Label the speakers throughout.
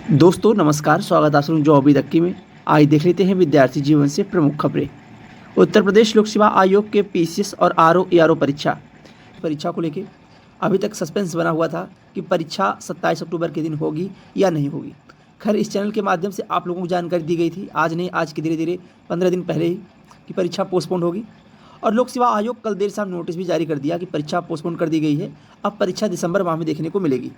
Speaker 1: दोस्तों नमस्कार, स्वागत है आप सभी जो अभी तक की में। आज देख लेते हैं विद्यार्थी जीवन से प्रमुख खबरें। उत्तर प्रदेश लोक सेवा आयोग के पीसीएस और आरओ एआरओ परीक्षा को लेकर अभी तक सस्पेंस बना हुआ था कि परीक्षा 27 अक्टूबर के दिन होगी या नहीं होगी। खैर इस चैनल के माध्यम से आप लोगों को जानकारी दी गई थी, आज नहीं आज के धीरे धीरे 15 दिन पहले ही, कि परीक्षा पोस्टपोन होगी। और लोक सेवा आयोग कल देर शाम नोटिस भी जारी कर दिया कि परीक्षा पोस्टपोन कर दी गई है, अब परीक्षा दिसंबर माह में देखने को मिलेगी।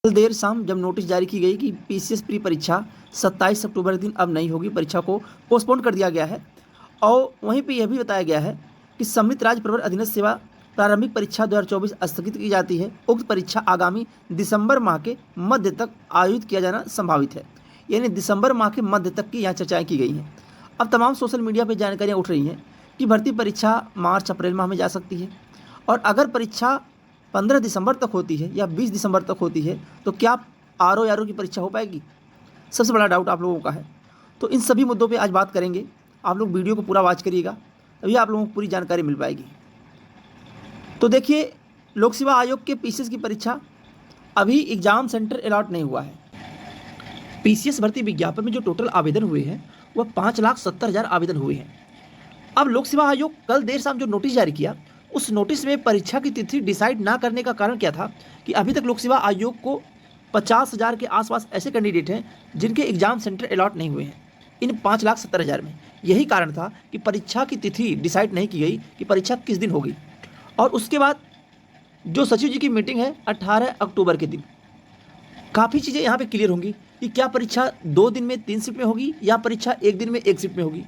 Speaker 1: कल देर शाम जब नोटिस जारी की गई कि पीसीएस प्री परीक्षा 27 अक्टूबर दिन अब नहीं होगी, परीक्षा को पोस्टपोन कर दिया गया है। और वहीं पे यह भी बताया गया है कि सम्मिलित राज्य प्रवर अधीनस्थ सेवा प्रारंभिक परीक्षा 2024 स्थगित की जाती है। उक्त परीक्षा आगामी दिसंबर माह के मध्य तक आयोजित किया जाना संभावित है, यानी दिसंबर माह के मध्य तक की यहाँ चर्चाएँ की गई हैं। अब तमाम सोशल मीडिया पर जानकारियाँ उठ रही हैं कि भर्ती परीक्षा मार्च अप्रैल माह में जा सकती है, और अगर परीक्षा 15 दिसंबर तक होती है या 20 दिसंबर तक होती है तो क्या आरओ यारो की परीक्षा हो पाएगी? सबसे बड़ा डाउट आप लोगों का है। तो इन सभी मुद्दों पे आज बात करेंगे। आप लोग वीडियो को पूरा वॉच करिएगा, तभी आप लोगों को पूरी जानकारी मिल पाएगी। तो देखिए, लोक सेवा आयोग के पीसीएस की परीक्षा अभी एग्जाम सेंटर अलॉट नहीं हुआ है। पीसीएस भर्ती विज्ञापन में जो टोटल आवेदन हुए हैं वह 5,70,000 आवेदन हुए हैं। अब लोक सेवा आयोग कल देर शाम जो नोटिस जारी किया, उस नोटिस में परीक्षा की तिथि डिसाइड ना करने का कारण क्या था कि अभी तक लोक सेवा आयोग को 50,000 के आसपास ऐसे कैंडिडेट हैं जिनके एग्जाम सेंटर अलॉट नहीं हुए हैं इन 5,70,000 में। यही कारण था कि परीक्षा की तिथि डिसाइड नहीं की गई कि परीक्षा किस दिन होगी। और उसके बाद जो सचिव जी की मीटिंग है 18 अक्टूबर के दिन, काफ़ी चीज़ें यहाँ पर क्लियर होंगी कि क्या परीक्षा 2 दिन में 3 शिफ्ट में होगी या परीक्षा 1 दिन में 1 शिफ्ट में होगी।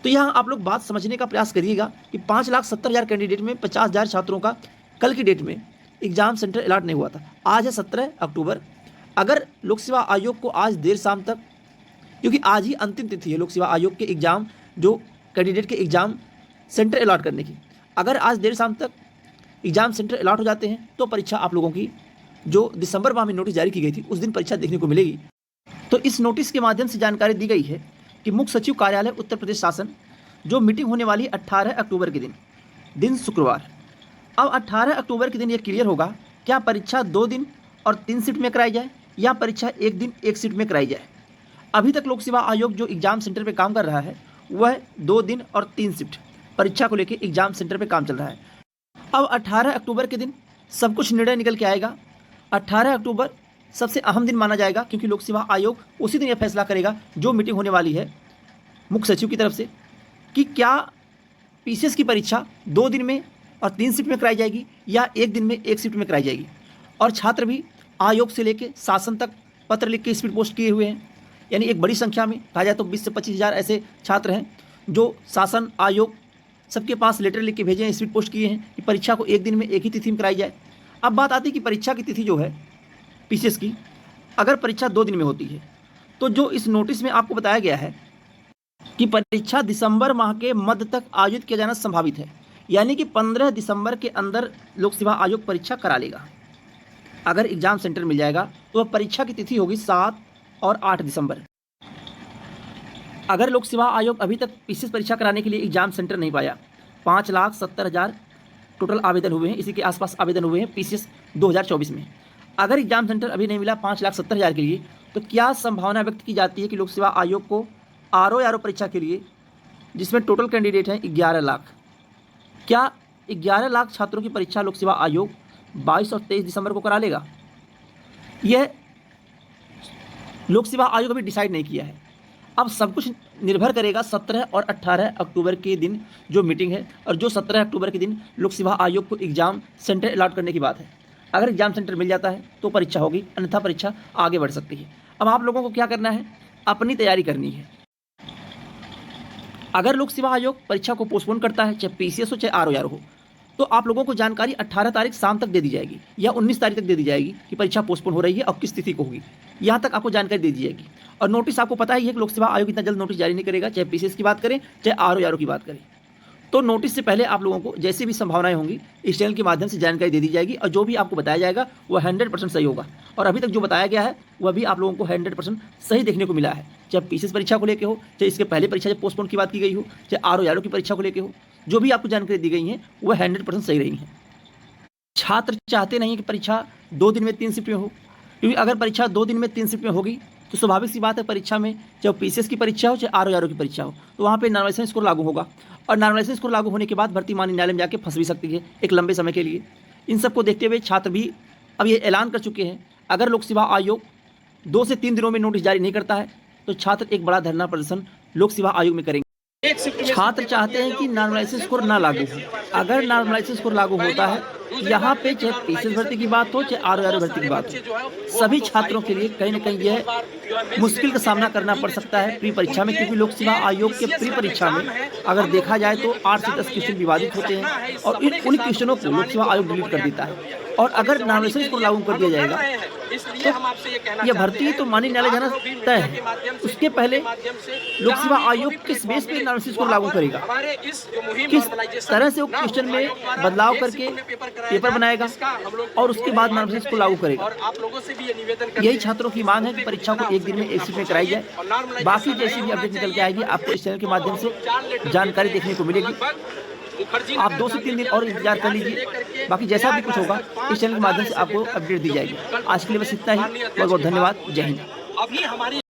Speaker 1: तो यहाँ आप लोग बात समझने का प्रयास करिएगा कि 5,70,000 कैंडिडेट में 50,000 छात्रों का कल की डेट में एग्जाम सेंटर अलॉट नहीं हुआ था। आज है 17 अक्टूबर। अगर लोक सेवा आयोग को आज देर शाम तक, क्योंकि आज ही अंतिम तिथि है लोक सेवा आयोग के एग्ज़ाम जो कैंडिडेट के एग्ज़ाम सेंटर अलॉट करने की, अगर आज देर शाम तक एग्ज़ाम सेंटर अलॉट हो जाते हैं तो परीक्षा आप लोगों की जो दिसंबर माह में नोटिस जारी की गई थी उस दिन परीक्षा देखने को मिलेगी। तो इस नोटिस के माध्यम से जानकारी दी गई है कि मुख्य सचिव कार्यालय उत्तर प्रदेश शासन जो मीटिंग होने वाली 18 अक्टूबर के दिन शुक्रवार। अब 18 अक्टूबर के दिन ये क्लियर होगा क्या परीक्षा 2 दिन और 3 शिफ्ट में कराई जाए या परीक्षा 1 दिन 1 शिफ्ट में कराई जाए। अभी तक लोक सेवा आयोग जो एग्जाम सेंटर पे काम कर रहा है वह 2 दिन और 3 शिफ्ट परीक्षा को लेकर एग्जाम सेंटर पे काम चल रहा है। अब 18 अक्टूबर के दिन सब कुछ निर्णय निकल के आएगा। 18 अक्टूबर सबसे अहम दिन माना जाएगा, क्योंकि लोक सेवा आयोग उसी दिन यह फैसला करेगा जो मीटिंग होने वाली है मुख्य सचिव की तरफ से कि क्या पीसीएस की परीक्षा 2 दिन में और 3 शिफ्ट में कराई जाएगी या 1 दिन में 1 शिफ्ट में कराई जाएगी। और छात्र भी आयोग से लेकर शासन तक पत्र लिख के स्पीड पोस्ट किए हुए हैं, यानी एक बड़ी संख्या में कहा जाए तो 20 से 25,000 ऐसे छात्र हैं जो शासन आयोग सबके पास लेटर लिख के भेजे हैं, स्पीड पोस्ट किए हैं कि परीक्षा को 1 दिन में एक ही तिथि में कराई जाए। अब बात आती है कि परीक्षा की तिथि जो है पीसीएस की, अगर परीक्षा 2 दिन में होती है तो जो इस नोटिस में आपको बताया गया है कि परीक्षा दिसंबर माह के मध्य तक आयोजित किया जाना संभावित है, यानी कि 15 दिसंबर के अंदर लोक सेवा आयोग परीक्षा करा लेगा। अगर एग्जाम सेंटर मिल जाएगा तो वह परीक्षा की तिथि होगी 7 और 8 दिसंबर। अगर लोक सेवा आयोग अभी तक पीसीएस परीक्षा कराने के लिए एग्जाम सेंटर नहीं पाया, 5,70,000 टोटल आवेदन हुए हैं, इसी के आसपास आवेदन हुए हैं पीसीएस 2024 में। अगर एग्जाम सेंटर अभी नहीं मिला 5,70,000 के लिए, तो क्या संभावना व्यक्त की जाती है कि लोक सेवा आयोग को आरओ यारो परीक्षा के लिए, जिसमें टोटल कैंडिडेट हैं 11 लाख, क्या 11 लाख छात्रों की परीक्षा लोक सेवा आयोग 22 और 23 दिसंबर को करा लेगा? यह लोक सेवा आयोग अभी डिसाइड नहीं किया है। अब सब कुछ निर्भर करेगा 17 और 18 अक्टूबर के दिन जो मीटिंग है, और जो 17 अक्टूबर के दिन लोक सेवा आयोग को एग्जाम सेंटर अलॉट करने की बात है। अगर एग्जाम सेंटर मिल जाता है तो परीक्षा होगी, अन्यथा परीक्षा आगे बढ़ सकती है। अब आप लोगों को क्या करना है, अपनी तैयारी करनी है। अगर लोक सेवा आयोग परीक्षा को पोस्टपोन करता है, चाहे पीसीएस हो चाहे आरओ यारो हो, तो आप लोगों को जानकारी 18 तारीख शाम तक दे दी जाएगी या 19 तारीख तक दे दी जाएगी कि परीक्षा पोस्टपोन हो रही है और किस तिथि को होगी। यहाँ तक आपको जानकारी दे दी जाएगी। और नोटिस आपको पता ही है कि लोक सेवा आयोग इतना जल्द नोटिस जारी नहीं करेगा, चाहे पीसीएस की बात करें चाहे आरओ यारो की बात करें। तो नोटिस से पहले आप लोगों को जैसी भी संभावनाएं होंगी इस चैनल के माध्यम से जानकारी दे दी जाएगी, और जो भी आपको बताया जाएगा वह 100% सही होगा। और अभी तक जो बताया गया है वह भी आप लोगों को 100% सही देखने को मिला है, चाहे पीसीएस परीक्षा को लेकर हो, चाहे इसके पहले परीक्षा जब पोस्टपोन की बात की गई हो, चाहे आरओ यारो की परीक्षा को लेकर हो, जो भी आपको जानकारी दी गई है वह 100% सही रही है। छात्र चाहते नहीं कि परीक्षा 2 दिन में 3 शिफ्ट में हो, क्योंकि अगर परीक्षा 2 दिन में 3 शिफ्ट में होगी तो स्वाभाविक सी बात है, परीक्षा में चाहे पीसीएस की परीक्षा हो चाहे आरओ की परीक्षा हो तो वहाँ पे नॉर्मलाइजेशन स्कोर लागू होगा, और नॉर्मलाइजेशन स्कोर लागू होने के बाद भर्ती मान्य न्यायालय में जाके फंस भी सकती है एक लंबे समय के लिए। इन सबको देखते हुए छात्र भी अब ये ऐलान कर चुके हैं, अगर लोक सेवा आयोग 2 से 3 दिनों में नोटिस जारी नहीं करता है तो छात्र एक बड़ा धरना प्रदर्शन लोक सेवा आयोग में करेंगे। छात्र चाहते हैं कि नॉर्मलाइजेशन स्कोर ना लागू हो। अगर नॉर्मलाइजेशन स्कोर लागू होता है, यहाँ पे चाहे पीसीएस भर्ती की बात हो चाहे आरओ भर्ती की बात हो, सभी छात्रों के लिए कहीं ना कहीं यह मुश्किल का सामना करना पड़ सकता है प्री परीक्षा में, क्योंकि लोक सेवा आयोग के प्री परीक्षा में अगर देखा जाए तो 8 से 10 क्वेश्चन विवादित होते हैं और उन क्वेश्चनों को लोक सेवा आयोग डिलीट कर देता है। और अगर नॉर्मलाइजेशन स्कोर लागू कर दिया जाएगा तो यह भर्ती तो मान्य न्यायालय जाना तय है। उसके पहले लोक सेवा आयोग किस बेस पे नॉर्मलाइजेशन स्कोर लागू करेगा, किस तरह से वो क्वेश्चन में बदलाव करके पेपर बनाएगा और उसके बाद नॉर्मलाइजेशन स्कोर लागू करेगा। यही छात्रों की मांग है कि परीक्षा को एक दिन में एक शिफ्ट में कराई जाए। बाकी जैसी भी अपडेट निकल के आएगी आपको इस चैनल के माध्यम से जानकारी देखने को मिलेगी। आप 2 से 3 दिन और इंतजार कर लीजिए, बाकी जैसा भी कुछ होगा इस चैनल के माध्यम से आपको अपडेट दी जाएगी। आज के लिए बस इतना ही, बहुत बहुत धन्यवाद। जय हिंद।